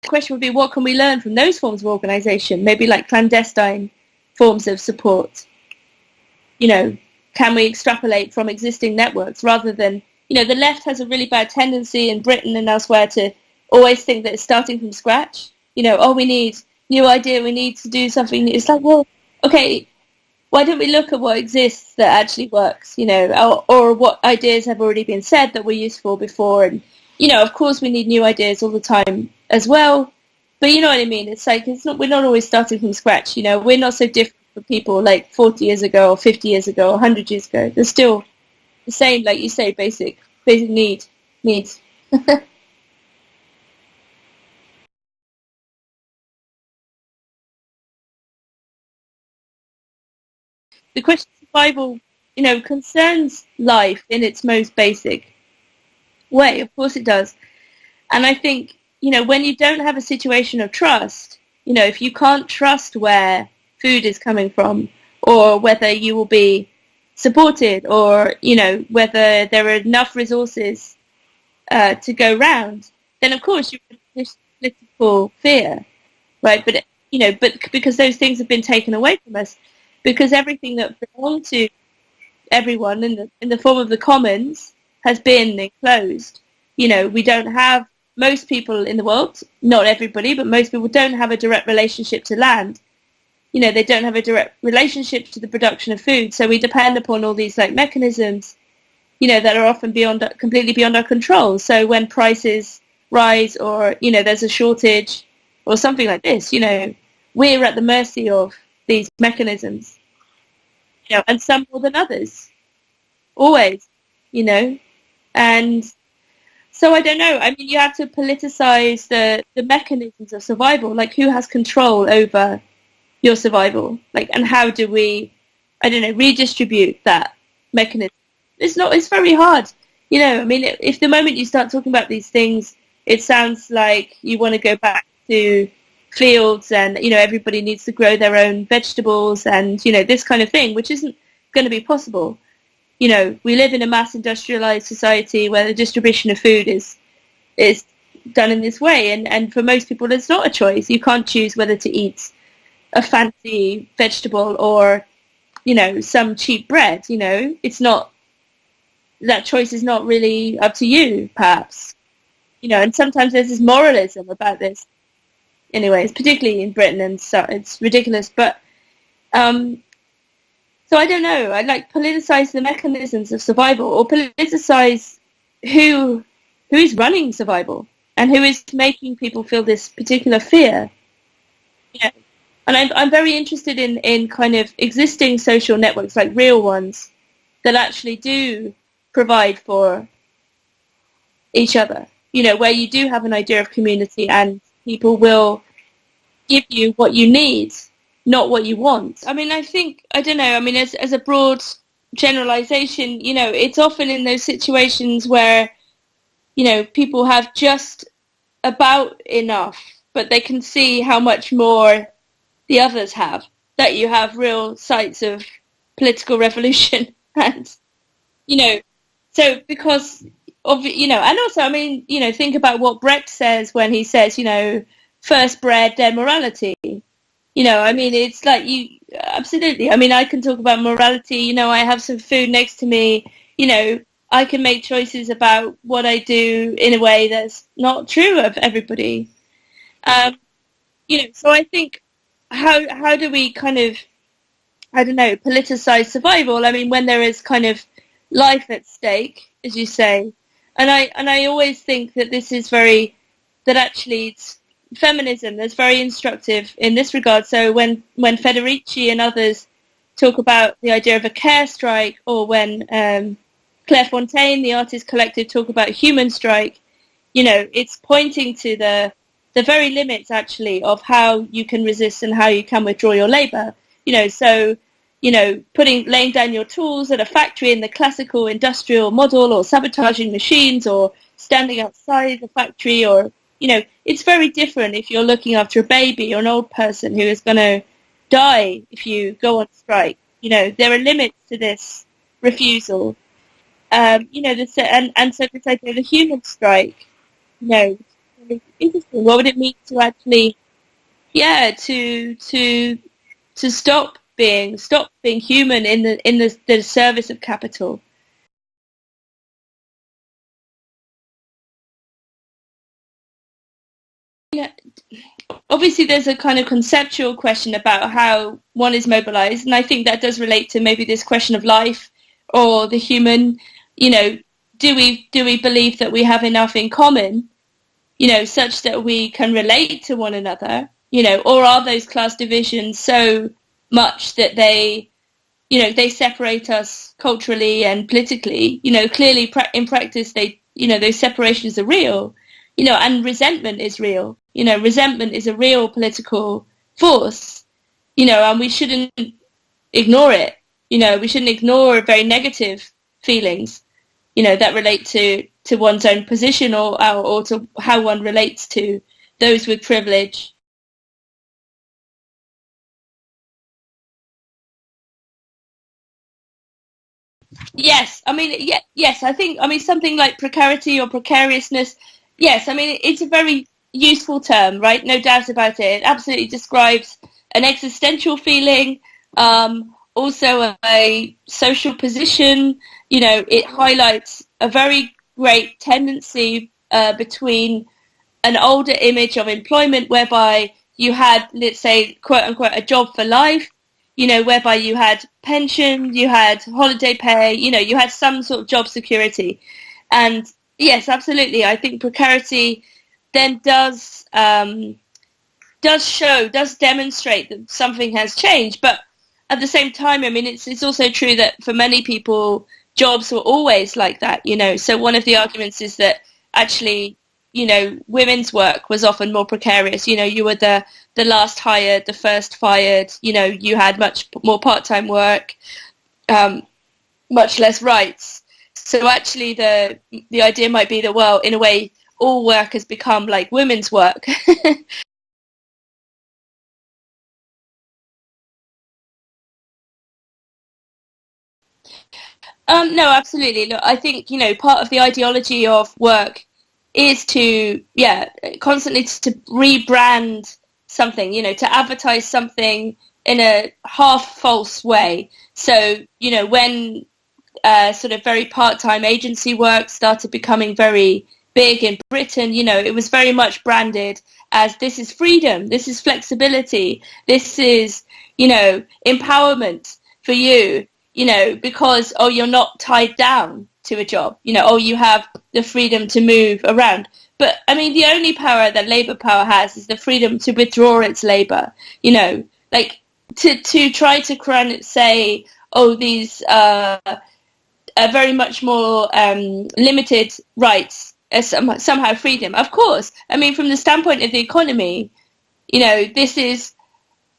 the question would be, what can we learn from those forms of organisation? Maybe like clandestine forms of support. You know, can we extrapolate from existing networks rather than, you know, the left has a really bad tendency in Britain and elsewhere to always think that it's starting from scratch. You know, oh, we need new idea, we need to do something. It's like, well, okay, why don't we look at what exists that actually works, you know, or what ideas have already been said that were useful before? And, you know, of course we need new ideas all the time as well. But you know what I mean? It's like, we're not always starting from scratch, you know. We're not so different from people like 40 years ago or 50 years ago or 100 years ago. They're still the same, like you say, basic needs. The question of survival, you know, concerns life in its most basic way. Of course it does. And I think, you know, when you don't have a situation of trust, you know, if you can't trust where food is coming from or whether you will be supported or, you know, whether there are enough resources to go round, then of course you're in this political fear, right? But, you know, but because those things have been taken away from us, because everything that belonged to everyone in the form of the commons has been enclosed. You know, we don't have, most people in the world, not everybody, but most people don't have a direct relationship to land. You know, they don't have a direct relationship to the production of food. So we depend upon all these like mechanisms, you know, that are often completely beyond our control. So when prices rise or, you know, there's a shortage or something like this, you know, we're at the mercy of these mechanisms, you know, and some more than others, always, you know. And so I don't know. I mean, you have to politicize the mechanisms of survival, like who has control over your survival, like, and how do we, I don't know, redistribute that mechanism? It's very hard, you know. I mean, if the moment you start talking about these things, it sounds like you want to go back to fields and, you know, everybody needs to grow their own vegetables and, you know, this kind of thing, which isn't going to be possible. You know, we live in a mass industrialized society where the distribution of food is done in this way, and for most people it's not a choice. You can't choose whether to eat a fancy vegetable or, you know, some cheap bread. You know, it's not, that choice is not really up to you, perhaps. You know, and sometimes there's this moralism about this. Anyways, particularly in Britain, and so it's ridiculous. But so I don't know. I like politicize the mechanisms of survival, or politicize who is running survival and who is making people feel this particular fear. Yeah. And I'm very interested in kind of existing social networks, like real ones, that actually do provide for each other. You know, where you do have an idea of community and people will give you what you need, not what you want. I mean, I think, I don't know, I mean, as a broad generalization, you know, it's often in those situations where, you know, people have just about enough, but they can see how much more the others have, that you have real sites of political revolution. And, you know, so because of, you know, and also, I mean, you know, think about what Brecht says when he says, you know, first bread, then morality. You know, I mean, it's like absolutely. I mean, I can talk about morality. You know, I have some food next to me. You know, I can make choices about what I do in a way that's not true of everybody. You know, so I think how do we kind of, I don't know, politicize survival? I mean, when there is kind of life at stake, as you say, and I always think that this is that actually it's feminism that's very instructive in this regard. So when Federici and others talk about the idea of a care strike, or when Claire Fontaine, the artist collective, talk about human strike, you know, it's pointing to the very limits actually of how you can resist and how you can withdraw your labor. You know, so, you know, laying down your tools at a factory in the classical industrial model, or sabotaging machines, or standing outside the factory, or, you know, it's very different if you're looking after a baby or an old person who is going to die if you go on strike. You know, there are limits to this refusal. You know, and so this idea of the human strike, you know, really interesting. What would it mean to actually, yeah, to stop being human in the service of capital? Yeah, obviously there's a kind of conceptual question about how one is mobilized, and I think that does relate to maybe this question of life or the human. You know, do we believe that we have enough in common, you know, such that we can relate to one another, you know, or are those class divisions so much that they, you know, they separate us culturally and politically? You know, clearly in practice they, you know, those separations are real, you know, and resentment is real. You know, resentment is a real political force, you know, and we shouldn't ignore it. You know, we shouldn't ignore very negative feelings, you know, that relate to one's own position or to how one relates to those with privilege. Yes, I mean, yes, I think, I mean, something like precarity or precariousness, yes, I mean, it's a very useful term, right? No doubt about it. It absolutely describes an existential feeling, also a social position. You know, it highlights a very great tendency between an older image of employment whereby you had, let's say, quote unquote, a job for life, you know, whereby you had pension, you had holiday pay, you know, you had some sort of job security. And yes, absolutely. I think precarity then does demonstrate that something has changed. But at the same time, I mean, it's also true that for many people, jobs were always like that, you know. So one of the arguments is that actually, you know, women's work was often more precarious. You know, you were the last hired, the first fired. You know, you had much more part-time work, much less rights. So actually, the idea might be that, well, in a way, all work has become like women's work. No, absolutely. Look, I think, you know, part of the ideology of work is to, yeah, constantly to rebrand something, you know, to advertise something in a half false way. So, you know, when sort of very part-time agency work started becoming very big in Britain, you know, it was very much branded as this is freedom, this is flexibility, this is, you know, empowerment for you, you know, because, oh, you're not tied down to a job, you know, oh, you have the freedom to move around. But, I mean, the only power that Labour power has is the freedom to withdraw its labour, you know, like to try to say, oh, these very much more limited rights as somehow freedom. Of course, I mean, from the standpoint of the economy, you know, this is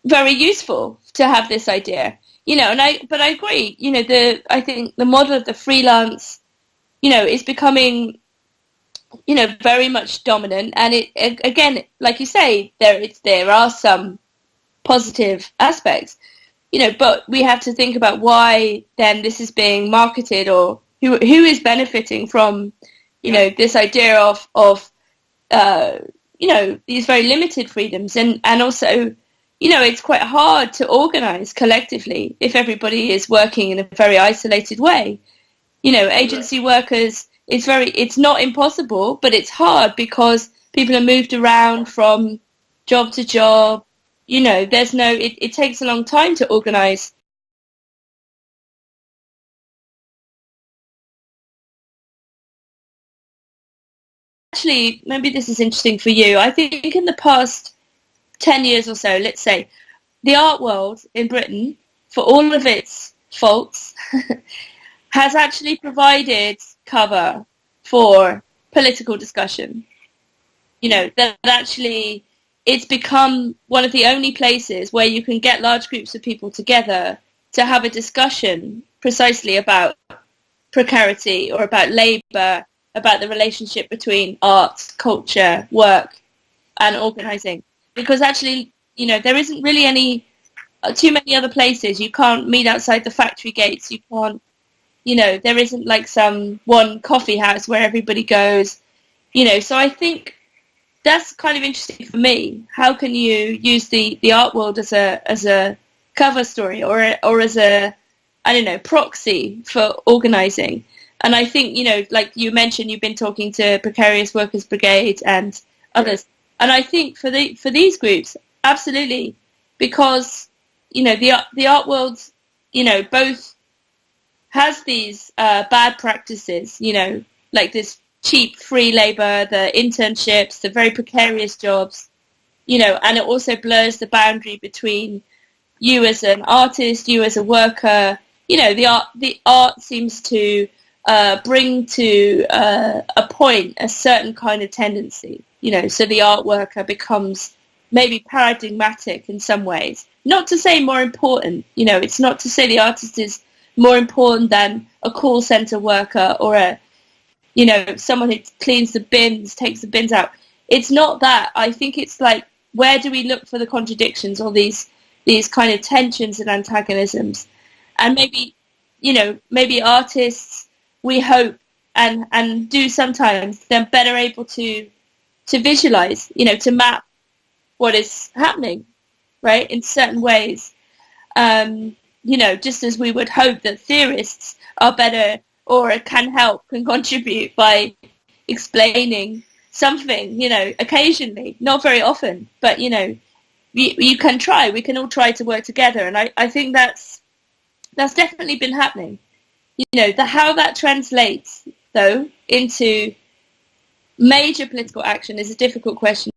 very useful to have this idea, you know, but I agree, you know, I think the model of the freelance, you know, is becoming, you know, very much dominant, and it again, like you say, there are some positive aspects, you know, but we have to think about why then this is being marketed, or who is benefiting from, you know, this idea of you know, these very limited freedoms, and also, you know, it's quite hard to organize collectively if everybody is working in a very isolated way. You know, agency workers, it's not impossible, but it's hard because people are moved around from job to job. You know, it takes a long time to organize. Actually, maybe this is interesting for you. I think in the past 10 years or so, let's say, the art world in Britain, for all of its faults, has actually provided cover for political discussion. You know, that actually it's become one of the only places where you can get large groups of people together to have a discussion precisely about precarity or about labour, about the relationship between art, culture, work, and organising. Because actually, you know, there isn't really too many other places. You can't meet outside the factory gates. You can't, you know, there isn't like some one coffee house where everybody goes, you know. So I think that's kind of interesting for me. How can you use the art world as a cover story or as a, I don't know, proxy for organizing? And I think, you know, like you mentioned, you've been talking to Precarious Workers Brigade and others. And I think for these groups, absolutely, because, you know, the art world, you know, both has these bad practices, you know, like this cheap free labor, the internships, the very precarious jobs, you know, and it also blurs the boundary between you as an artist, you as a worker. You know, the art seems to bring to a point a certain kind of tendency, you know, so the art worker becomes maybe paradigmatic in some ways. Not to say more important, you know, it's not to say the artist is more important than a call center worker or a, you know, someone who cleans the bins, takes the bins out. It's not that. I think it's like, where do we look for the contradictions or these kind of tensions and antagonisms? And maybe, you know, maybe artists, we hope and do sometimes, they're better able to visualize, you know, to map what is happening, right, in certain ways. You know, just as we would hope that theorists are better or can contribute by explaining something, you know, occasionally, not very often, but, you know, you can try. We can all try to work together. And I think that's definitely been happening. You know, how that translates, though, into major political action is a difficult question